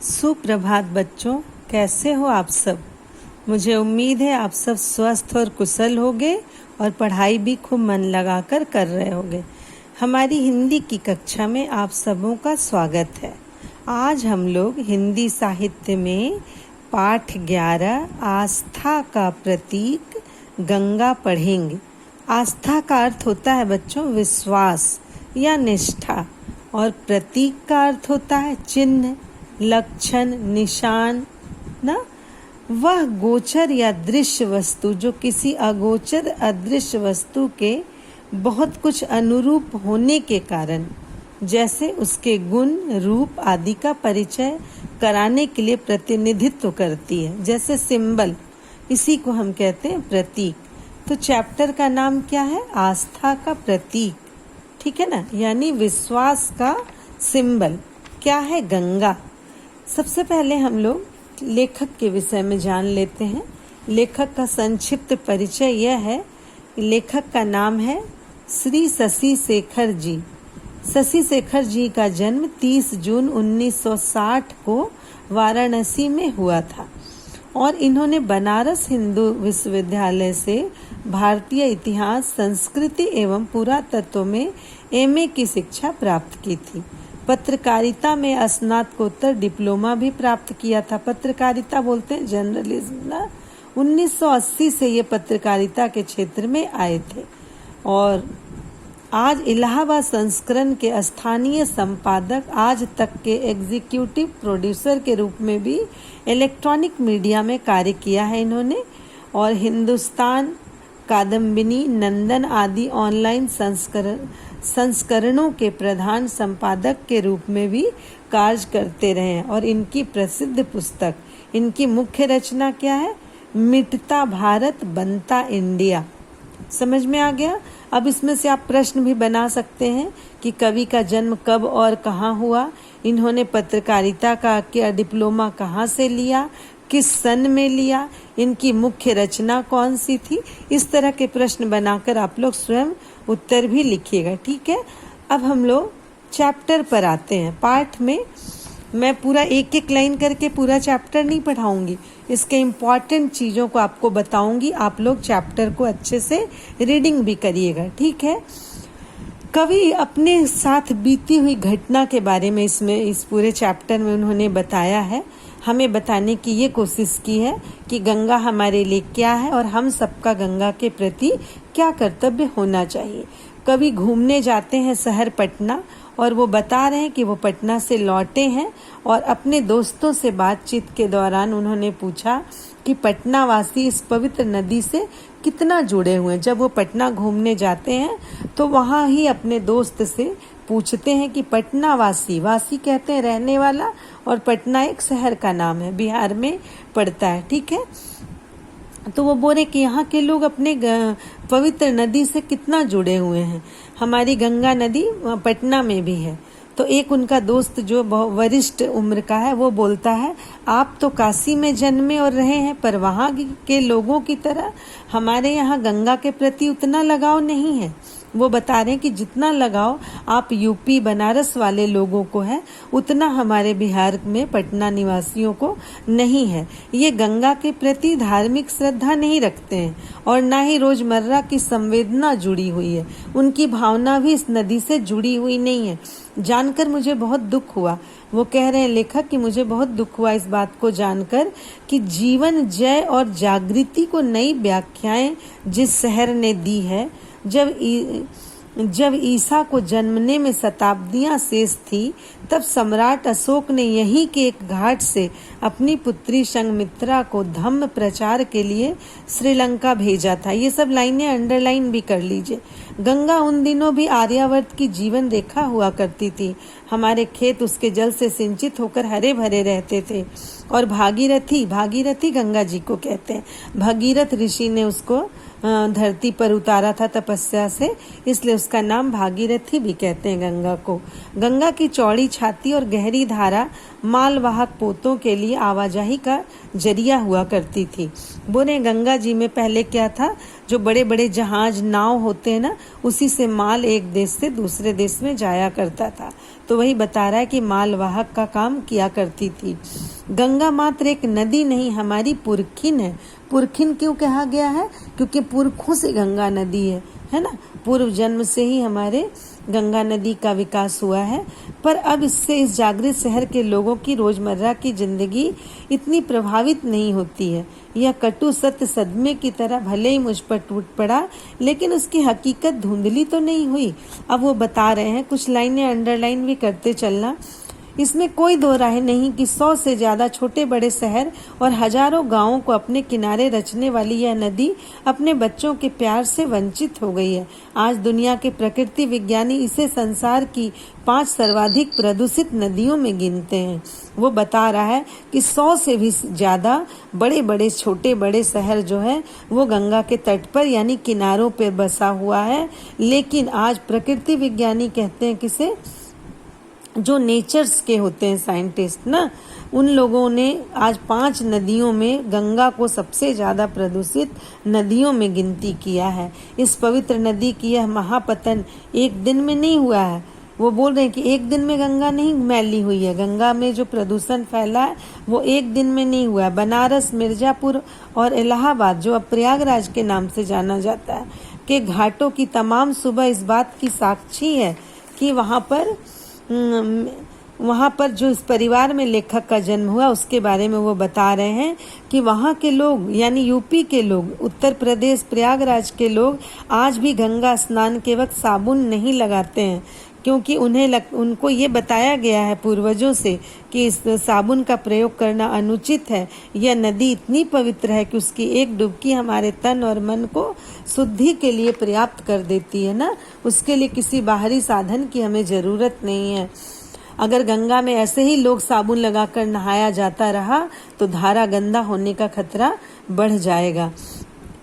सुप्रभात बच्चों, कैसे हो आप सब। मुझे उम्मीद है आप सब स्वस्थ और कुशल होगे और पढ़ाई भी खूब मन लगाकर कर रहे होगे। हमारी हिंदी की कक्षा में आप सबों का स्वागत है। आज हम लोग हिंदी साहित्य में पाठ 11 आस्था का प्रतीक गंगा पढ़ेंगे। आस्था का अर्थ होता है बच्चों विश्वास या निष्ठा, और प्रतीक का अर्थ होता है चिन्ह, लक्षण, निशान ना। वह गोचर या दृश्य वस्तु जो किसी अगोचर अदृश्य वस्तु के बहुत कुछ अनुरूप होने के कारण, जैसे उसके गुण, रूप आदि का परिचय कराने के लिए प्रतिनिधित्व करती है, जैसे सिंबल, इसी को हम कहते हैं प्रतीक। तो चैप्टर का नाम क्या है? आस्था का प्रतीक, ठीक है ना, यानी विश्वास का सिंबल क्या है? गंगा। सबसे पहले हम लोग लेखक के विषय में जान लेते हैं। लेखक का संक्षिप्त परिचय यह है, लेखक का नाम है श्री शशि शेखर जी। शशि शेखर जी का जन्म 30 जून 1960 को वाराणसी में हुआ था और इन्होंने बनारस हिंदू विश्वविद्यालय से भारतीय इतिहास, संस्कृति एवं पुरातत्व में एमए की शिक्षा प्राप्त की थी। पत्रकारिता में स्नातकोत्तर डिप्लोमा भी प्राप्त किया था। पत्रकारिता बोलते हैं जर्नलिज्म ना। 1980 से ये पत्रकारिता के क्षेत्र में आए थे और आज इलाहाबाद संस्करण के स्थानीय संपादक, आज तक के एग्जीक्यूटिव प्रोड्यूसर के रूप में भी इलेक्ट्रॉनिक मीडिया में कार्य किया है इन्होंने, और हिंदुस्तान, कादम्बिनी, नंदन आदि ऑनलाइन संस्करणों के प्रधान संपादक के रूप में भी कार्य करते रहे हैं। और इनकी प्रसिद्ध पुस्तक, इनकी मुख्य रचना क्या है? मिटता भारत बनता इंडिया। समझ में आ गया? अब इसमें से आप प्रश्न भी बना सकते हैं कि कवि का जन्म कब और कहाँ हुआ, इन्होंने पत्रकारिता का क्या डिप्लोमा कहाँ से लिया, किस सन में लिया, इनकी मुख्य रचना कौन सी थी। इस तरह के प्रश्न बनाकर आप लोग स्वयं उत्तर भी लिखिएगा, ठीक है। अब हम लोग चैप्टर पर आते हैं। पाठ में मैं पूरा एक एक लाइन करके पूरा चैप्टर नहीं पढ़ाऊंगी, इसके इम्पॉर्टेंट चीज़ों को आपको बताऊंगी। आप लोग चैप्टर को अच्छे से रीडिंग भी करिएगा, ठीक है। कवि अपने साथ बीती हुई घटना के बारे में इस पूरे चैप्टर में उन्होंने बताया है। हमें बताने की ये कोशिश की है कि गंगा हमारे लिए क्या है और हम सबका गंगा के प्रति क्या कर्तव्य होना चाहिए। कवि घूमने जाते हैं शहर पटना और वो बता रहे हैं कि वो पटना से लौटे हैं और अपने दोस्तों से बातचीत के दौरान उन्होंने पूछा कि पटना वासी इस पवित्र नदी से कितना जुड़े हुए हैं। जब वो पटना घूमने जाते हैं तो वहाँ ही अपने दोस्त से पूछते हैं कि पटना वासी, वासी कहते हैं रहने वाला, और पटना एक शहर का नाम है, बिहार में पड़ता है, ठीक है। तो वो बोले कि यहाँ के लोग अपने पवित्र नदी से कितना जुड़े हुए हैं। हमारी गंगा नदी पटना में भी है। तो एक उनका दोस्त जो बहुत वरिष्ठ उम्र का है वो बोलता है, आप तो काशी में जन्मे और रहे हैं, पर वहाँ के लोगों की तरह हमारे यहाँ गंगा के प्रति उतना लगाव नहीं है। वो बता रहे हैं कि जितना लगाव आप यूपी बनारस वाले लोगों को है उतना हमारे बिहार में पटना निवासियों को नहीं है। ये गंगा के प्रति धार्मिक श्रद्धा नहीं रखते हैं और ना ही रोजमर्रा की संवेदना जुड़ी हुई है। उनकी भावना भी इस नदी से जुड़ी हुई नहीं है। जानकर मुझे बहुत दुख हुआ। वो कह रहे हैं लेखक कि मुझे बहुत दुख हुआ इस बात को जानकर कि जीवन, जय और जागृति को नई व्याख्याएं जिस शहर ने दी है। जब ईसा को जन्मने में शताब्दियां शेष थी, तब सम्राट अशोक ने यहीं के एक घाट से अपनी पुत्री संघमित्रा को धम्म प्रचार के लिए श्रीलंका भेजा था। ये सब लाइनें अंडरलाइन भी कर लीजिए। गंगा उन दिनों भी आर्यावर्त की जीवन रेखा हुआ करती थी। हमारे खेत उसके जल से सिंचित होकर हरे भरे रहते थे और भागीरथी गंगा जी को कहते हैं। भगीरथ ऋषि ने उसको धरती पर उतारा था तपस्या से, इसलिए उसका नाम भागीरथी भी कहते हैं गंगा को। गंगा की चौड़ी छाती और गहरी धारा मालवाहक पोतों के लिए आवाजाही का जरिया हुआ करती थी। बोले गंगा जी में पहले क्या था, जो बड़े बड़े जहाज नाव होते हैं ना, उसी से माल एक देश से दूसरे देश में जाया करता था। तो वही बता रहा है कि मालवाहक का काम किया करती थी। गंगा मात्र एक नदी नहीं, हमारी पुरखिन है। पुरखिन क्यों कहा गया है? क्योंकि पुरखों से गंगा नदी है ना। पूर्व जन्म से ही हमारे गंगा नदी का विकास हुआ है। पर अब इससे इस जागृत शहर के लोगों की रोजमर्रा की जिंदगी इतनी प्रभावित नहीं होती है। यह कटु सत्य सदमे की तरह भले ही मुझ पर टूट पड़ा, लेकिन उसकी हकीकत धुंधली तो नहीं हुई। अब वो बता रहे हैं, कुछ लाइनें अंडरलाइन भी करते चलना। इसमें कोई दो राय नहीं कि 100 से ज्यादा छोटे बड़े शहर और हजारों गांवों को अपने किनारे रचने वाली यह नदी अपने बच्चों के प्यार से वंचित हो गई है। आज दुनिया के प्रकृति विज्ञानी इसे संसार की 5 सर्वाधिक प्रदूषित नदियों में गिनते हैं। वो बता रहा है कि 100 से भी ज्यादा बड़े बड़े छोटे बड़े शहर जो है वो गंगा के तट पर यानी किनारों पर बसा हुआ है। लेकिन आज प्रकृति विज्ञानी कहते हैं किसे, जो नेचर्स के होते हैं साइंटिस्ट ना, उन लोगों ने आज 5 नदियों में गंगा को सबसे ज्यादा प्रदूषित नदियों में गिनती किया है। इस पवित्र नदी की यह महापतन एक दिन में नहीं हुआ है। वो बोल रहे हैं कि एक दिन में गंगा नहीं मैली हुई है। गंगा में जो प्रदूषण फैला है वो एक दिन में नहीं हुआ है। बनारस, मिर्जापुर और इलाहाबाद, जो अब प्रयागराज के नाम से जाना जाता है, के घाटों की तमाम सुबह इस बात की साक्षी है कि वहाँ पर जो इस परिवार में लेखक का जन्म हुआ उसके बारे में वो बता रहे हैं कि वहाँ के लोग यानी यूपी के लोग, उत्तर प्रदेश प्रयागराज के लोग आज भी गंगा स्नान के वक्त साबुन नहीं लगाते हैं, क्योंकि उनको ये बताया गया है पूर्वजों से कि इस साबुन का प्रयोग करना अनुचित है। यह नदी इतनी पवित्र है कि उसकी एक डुबकी हमारे तन और मन को शुद्धि के लिए पर्याप्त कर देती है ना। उसके लिए किसी बाहरी साधन की हमें जरूरत नहीं है। अगर गंगा में ऐसे ही लोग साबुन लगाकर नहाया जाता रहा तो धारा गंदा होने का खतरा बढ़ जाएगा।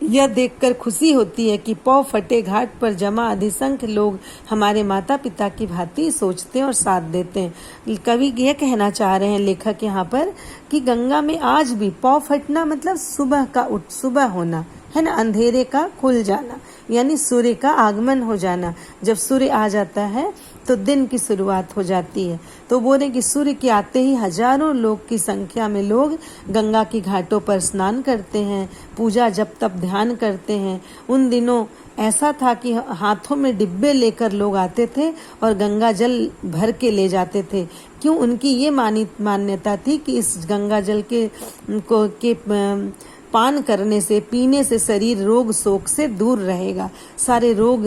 यह देखकर खुशी होती है कि पौ फटे घाट पर जमा अधिसंख्य लोग हमारे माता पिता की भांति सोचते हैं और साथ देते हैं। कवि यह कहना चाह रहे हैं लेखक यहाँ पर कि गंगा में आज भी पौ फटना मतलब सुबह होना है ना, अंधेरे का खुल जाना यानी सूर्य का आगमन हो जाना। जब सूर्य आ जाता है तो दिन की शुरुआत हो जाती है। तो बोले कि सूर्य के आते ही हजारों लोग की संख्या में लोग गंगा की घाटों पर स्नान करते हैं, पूजा जप तप ध्यान करते हैं। उन दिनों ऐसा था कि हाथों में डिब्बे लेकर लोग आते थे और गंगा जल भर के ले जाते थे। क्यों? उनकी ये मान्यता थी कि इस गंगा जल के पान करने से, पीने से शरीर रोग शोक से दूर रहेगा, सारे रोग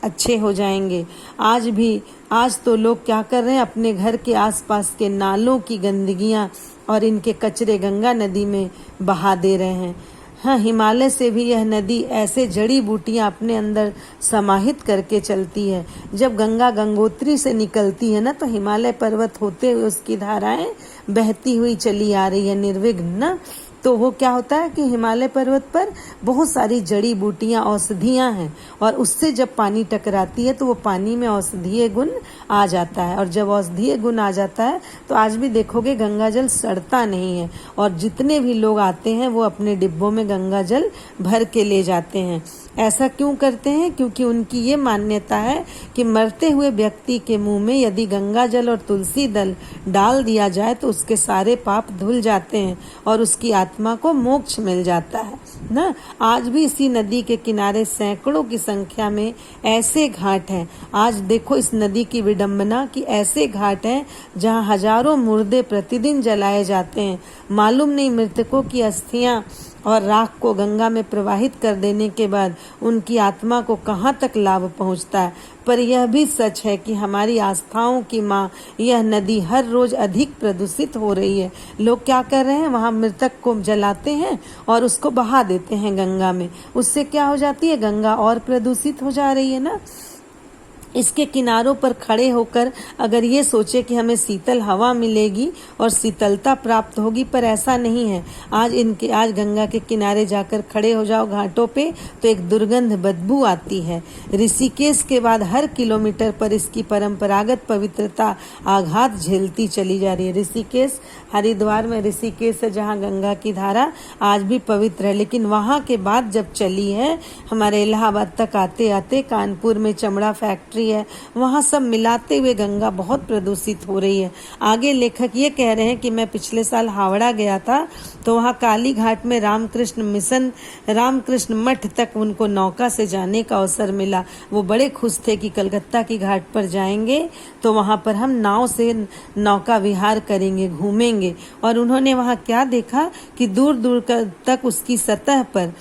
अच्छे हो जाएंगे। आज तो लोग क्या कर रहे हैं, अपने घर के आसपास के नालों की गंदगियां और इनके कचरे गंगा नदी में बहा दे रहे हैं। हाँ, हिमालय से भी यह नदी ऐसे जड़ी बूटियां अपने अंदर समाहित करके चलती है। जब गंगा गंगोत्री से निकलती है ना, तो हिमालय पर्वत होते हुए उसकी धाराएं बहती हुई चली आ रही है निर्विघ्न ना। तो वो क्या होता है कि हिमालय पर्वत पर बहुत सारी जड़ी बूटियां, औषधियां हैं, और उससे जब पानी टकराती है तो वो पानी में औषधीय गुण आ जाता है। और जब औषधीय गुण आ जाता है तो आज भी देखोगे गंगा जल सड़ता नहीं है, और जितने भी लोग आते हैं वो अपने डिब्बों में गंगा जल भर के ले जाते हैं। ऐसा क्यों करते हैं? क्योंकि उनकी ये मान्यता है कि मरते हुए व्यक्ति के मुंह में यदि गंगा जल और तुलसी दल डाल दिया जाए तो उसके सारे पाप धुल जाते हैं और उसकी आत्मा को मोक्ष मिल जाता है ना। आज भी इसी नदी के किनारे सैकड़ों की संख्या में ऐसे घाट हैं। आज देखो इस नदी की विडंबना कि ऐसे घाट हैं जहां हजारों मुर्दे प्रतिदिन जलाए जाते हैं। मालूम नहीं मृतकों की अस्थियां और राख को गंगा में प्रवाहित कर देने के बाद उनकी आत्मा को कहाँ तक लाभ पहुँचता है। पर यह भी सच है कि हमारी आस्थाओं की माँ यह नदी हर रोज अधिक प्रदूषित हो रही है। लोग क्या कर रहे हैं, वहाँ मृतक को जलाते हैं और उसको बहा देते हैं गंगा में। उससे क्या हो जाती है, गंगा और प्रदूषित हो जा रही है ना। इसके किनारों पर खड़े होकर अगर ये सोचे कि हमें शीतल हवा मिलेगी और शीतलता प्राप्त होगी, पर ऐसा नहीं है। आज गंगा के किनारे जाकर खड़े हो जाओ घाटों पे तो एक दुर्गंध बदबू आती है। ऋषिकेश के बाद हर किलोमीटर पर इसकी परंपरागत पवित्रता आघात झेलती चली जा रही है। ऋषिकेश, हरिद्वार में ऋषिकेश है जहाँ गंगा की धारा आज भी पवित्र है, लेकिन वहां के बाद जब चली है हमारे इलाहाबाद तक आते आते कानपुर में चमड़ा फैक्ट्री है, वहां सब मिलाते हुए गंगा बहुत प्रदूषित हो रही है। आगे लेखक ये कह रहे हैं कि मैं पिछले साल हावड़ा गया था तो वहां काली घाट में रामकृष्ण मठ तक उनको नौका से जाने का अवसर मिला। वो बड़े खुश थे कि कलकत्ता की घाट पर जाएंगे तो वहां पर हम नाव से नौका विहार करेंगे, घूमेंगे। और उन्होंने वहां क्या देखा कि दूर दूर तक उसकी सतह पर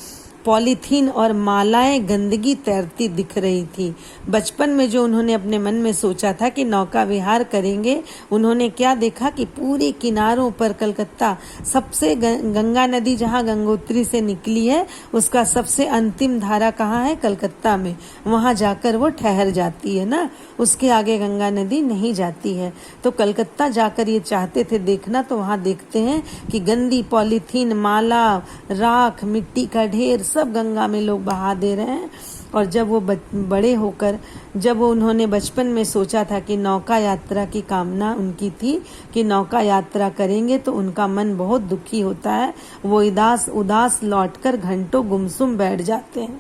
पॉलीथीन और मालाएं गंदगी तैरती दिख रही थी। बचपन में जो उन्होंने अपने मन में सोचा था कि नौका विहार करेंगे, उन्होंने क्या देखा कि पूरे किनारों पर कलकत्ता सबसे गंगा नदी जहां गंगोत्री से निकली है उसका सबसे अंतिम धारा कहाँ है? कलकत्ता में। वहां जाकर वो ठहर जाती है ना, उसके आगे गंगा नदी नहीं जाती है। तो कलकत्ता जाकर ये चाहते थे देखना, तो वहां देखते हैं कि गंदी पॉलीथीन, माला, राख, मिट्टी का ढेर सब गंगा में लोग बहा दे रहे हैं। और जब वो बड़े होकर, जब वो उन्होंने बचपन में सोचा था कि नौका यात्रा की कामना उनकी थी कि नौका यात्रा करेंगे, तो उनका मन बहुत दुखी होता है। वो उदास लौटकर घंटों गुमसुम बैठ जाते हैं।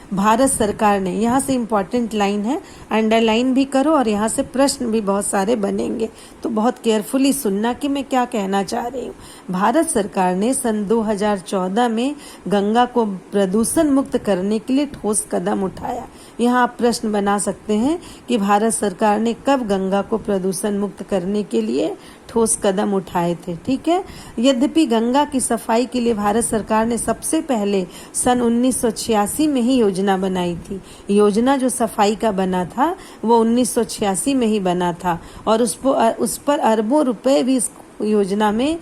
भारत सरकार ने, यहाँ से इम्पोर्टेंट लाइन है, अंडरलाइन भी करो और यहाँ से प्रश्न भी बहुत सारे बनेंगे, तो बहुत केयरफुली सुनना कि मैं क्या कहना चाह रही हूँ। भारत सरकार ने सन 2014 में गंगा को प्रदूषण मुक्त करने के लिए ठोस कदम उठाया। यहाँ आप प्रश्न बना सकते हैं कि भारत सरकार ने कब गंगा को प्रदूषण मुक्त करने के लिए ठोस कदम उठाए थे। ठीक है, यद्यपि गंगा की सफाई के लिए भारत सरकार ने सबसे पहले सन 1986 में ही योजना बनाई थी। योजना जो सफाई का बना था वो 1986 में ही बना था और उस पर अरबों रुपए भी इस योजना में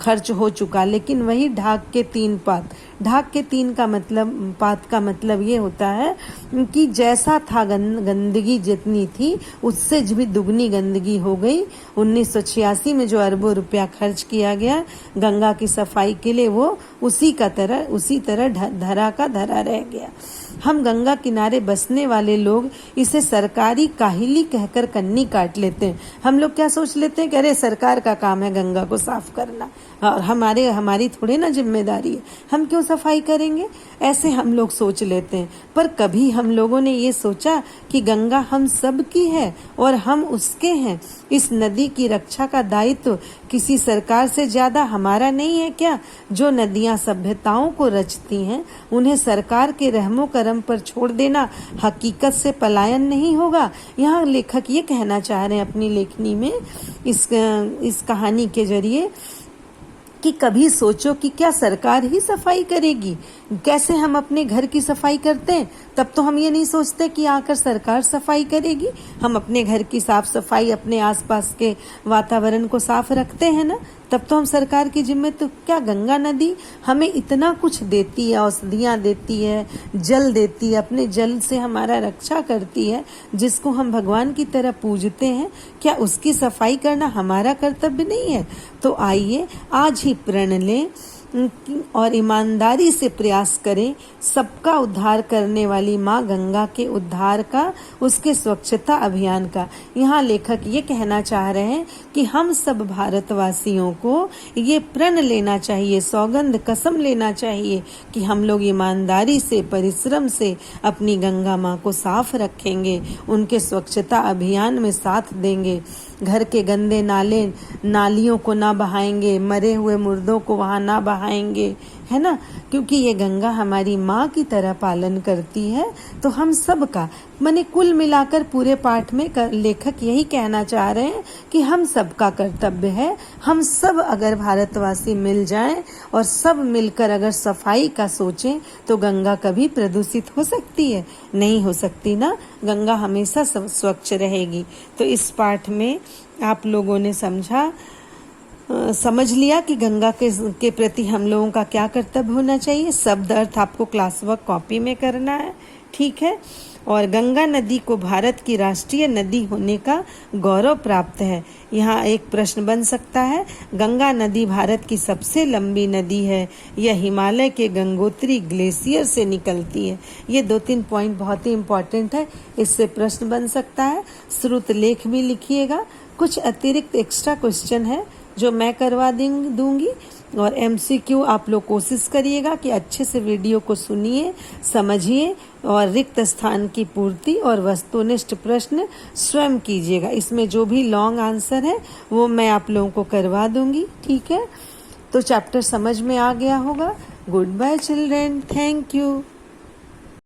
खर्च हो चुका। लेकिन वही ढाक के 3 पात, ढाक के 3 का मतलब, पात का मतलब ये होता है कि जैसा था गंदगी जितनी थी उससे भी दुगनी गंदगी हो गई। 1986 में जो अरबों रुपया खर्च किया गया गंगा की सफाई के लिए, वो उसी तरह धरा का धरा रह गया। हम गंगा किनारे बसने वाले लोग इसे सरकारी काहिली कहकर कन्नी काट लेते हैं। हम लोग क्या सोच लेते हैं कि अरे सरकार का काम है गंगा को साफ करना और हमारी थोड़ी ना जिम्मेदारी है, हम क्यों सफाई करेंगे, ऐसे हम लोग सोच लेते हैं। पर कभी हम लोगों ने ये सोचा कि गंगा हम सब की है और हम उसके हैं। इस नदी की रक्षा का दायित्व किसी सरकार से ज्यादा हमारा नहीं है क्या? जो नदियां सभ्यताओं को रचती हैं उन्हें सरकार के रहमो करम पर छोड़ देना हकीकत से पलायन नहीं होगा। यहाँ लेखक ये कहना चाह रहे हैं अपनी लेखनी में, इस कहानी के जरिए, कि कभी सोचो कि क्या सरकार ही सफाई करेगी? कैसे हम अपने घर की सफाई करते हैं तब तो हम ये नहीं सोचते कि आकर सरकार सफाई करेगी। हम अपने घर की साफ सफाई, अपने आसपास के वातावरण को साफ रखते हैं ना, तब तो हम सरकार की जिम्मे। तो क्या गंगा नदी हमें इतना कुछ देती है, औषधियाँ देती है, जल देती है, अपने जल से हमारा रक्षा करती है, जिसको हम भगवान की तरह पूजते हैं, क्या उसकी सफाई करना हमारा कर्तव्य नहीं है? तो आइए आज ही प्रण लें और ईमानदारी से प्रयास करें सबका उद्धार करने वाली माँ गंगा के उद्धार का, उसके स्वच्छता अभियान का। यहाँ लेखक ये कहना चाह रहे हैं कि हम सब भारतवासियों को ये प्रण लेना चाहिए, सौगंध कसम लेना चाहिए कि हम लोग ईमानदारी से, परिश्रम से अपनी गंगा माँ को साफ रखेंगे, उनके स्वच्छता अभियान में साथ देंगे, घर के गंदे नालियों को ना बहाएंगे, मरे हुए मुर्दों को वहां ना बहाएंगे, है ना, क्योंकि ये गंगा हमारी माँ की तरह पालन करती है। तो हम सब का, माने कुल मिलाकर पूरे पाठ में लेखक यही कहना चाह रहे हैं कि हम सब का कर्तव्य है। हम सब अगर भारतवासी मिल जाएं और सब मिलकर अगर सफाई का सोचें तो गंगा कभी प्रदूषित हो सकती है? नहीं हो सकती ना, गंगा हमेशा स्वच्छ रहेगी। तो इस पाठ में आप लोगों ने समझ लिया कि गंगा के प्रति हम लोगों का क्या कर्तव्य होना चाहिए। शब्द अर्थ आपको क्लास वर्क कॉपी में करना है, ठीक है। और गंगा नदी को भारत की राष्ट्रीय नदी होने का गौरव प्राप्त है। यहाँ एक प्रश्न बन सकता है, गंगा नदी भारत की सबसे लंबी नदी है, यह हिमालय के गंगोत्री ग्लेशियर से निकलती है। ये 2-3 पॉइंट बहुत ही इम्पोर्टेंट है, इससे प्रश्न बन सकता है। श्रुत लेख भी लिखिएगा। कुछ अतिरिक्त एक्स्ट्रा क्वेश्चन है जो मैं करवा दूंगी, और MCQ आप लोग कोशिश करिएगा कि अच्छे से वीडियो को सुनिए, समझिए, और रिक्त स्थान की पूर्ति और वस्तुनिष्ठ प्रश्न स्वयं कीजिएगा। इसमें जो भी लॉन्ग आंसर है वो मैं आप लोगों को करवा दूंगी, ठीक है। तो चैप्टर समझ में आ गया होगा। Goodbye children, thank you.